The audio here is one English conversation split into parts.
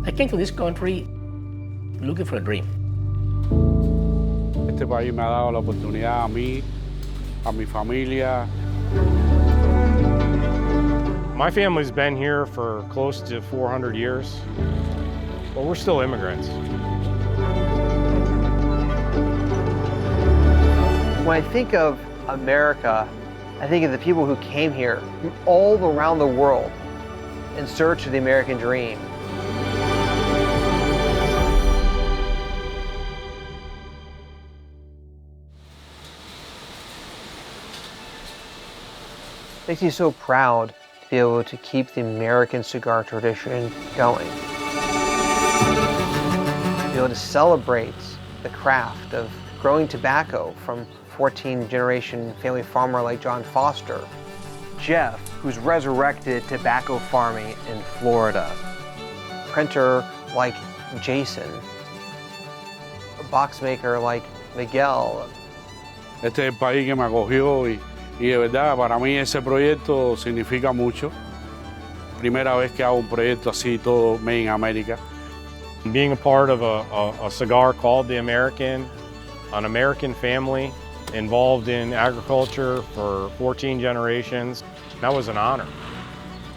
I came to this country looking for a dream. Este país me ha dado la oportunidad a mí, a mi familia. My family's been here for close to 400 years, but we're still immigrants. When I think of America, I think of the people who came here from all around the world in search of the American dream. Makes me so proud to be able to keep the American cigar tradition going. To be able to celebrate the craft of growing tobacco from 14-generation family farmer like John Foster. Jeff, who's resurrected tobacco farming in Florida. Printer like Jason. A box maker like Miguel. Este es el país que me acogió y de verdad para mí ese proyecto significa mucho. Primera vez que hago un proyecto así todo made in America. Being a part of a cigar called The American, an American family involved in agriculture for 14 generations, that was an honor.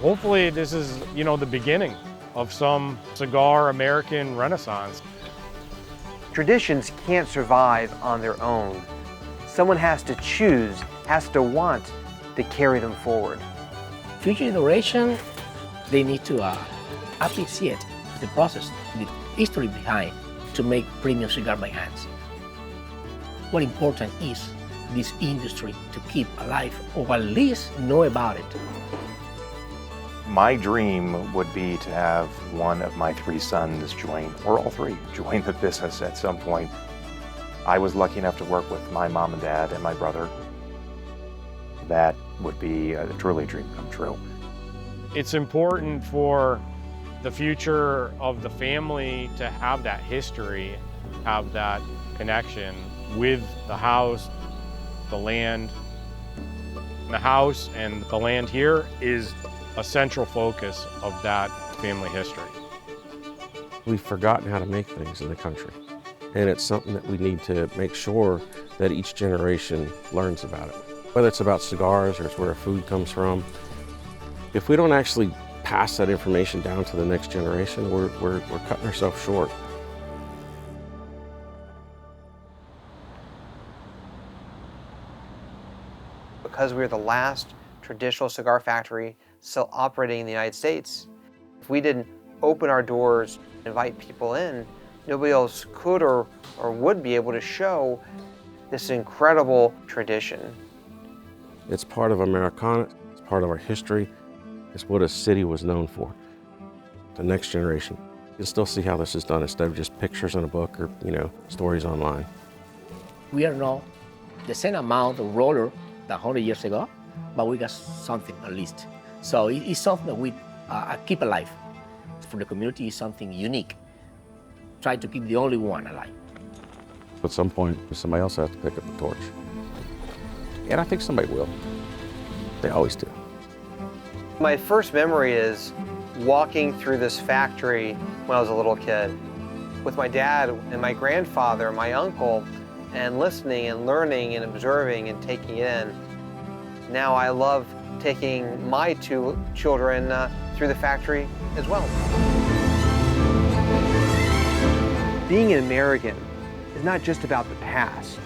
Hopefully this is, the beginning of some cigar American renaissance. Traditions can't survive on their own. Someone has to choose, has to want to carry them forward. Future generation, they need to appreciate the process, the history behind to make premium cigar by hands. What important is this industry to keep alive, or at least know about it. My dream would be to have one of my 3 sons join, or all 3, join the business at some point. I was lucky enough to work with my mom and dad and my brother. That would be truly a dream come true. It's important for the future of the family to have that history, have that connection with the house, the land. The house and the land here is a central focus of that family history. We've forgotten how to make things in the country, and it's something that we need to make sure that each generation learns about it. Whether it's about cigars or it's where food comes from, if we don't actually pass that information down to the next generation, we're cutting ourselves short. Because we're the last traditional cigar factory still operating in the United States, if we didn't open our doors, invite people in, nobody else could or would be able to show this incredible tradition. It's part of Americana, it's part of our history, it's what a city was known for. The next generation can still see how this is done instead of just pictures in a book or, stories online. We are not the same amount of roller than 100 years ago, but we got something at least. So it's something that we keep alive. For the community, it's something unique. Try to keep the only one alive. At some point, somebody else has to pick up the torch. And I think somebody will. They always do. My first memory is walking through this factory when I was a little kid with my dad and my grandfather and my uncle, and listening and learning and observing and taking it in. Now I love taking my 2 children through the factory as well. Being an American is not just about the past.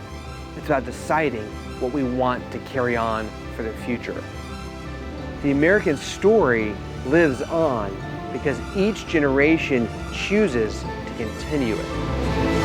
It's about deciding what we want to carry on for the future. The American story lives on because each generation chooses to continue it.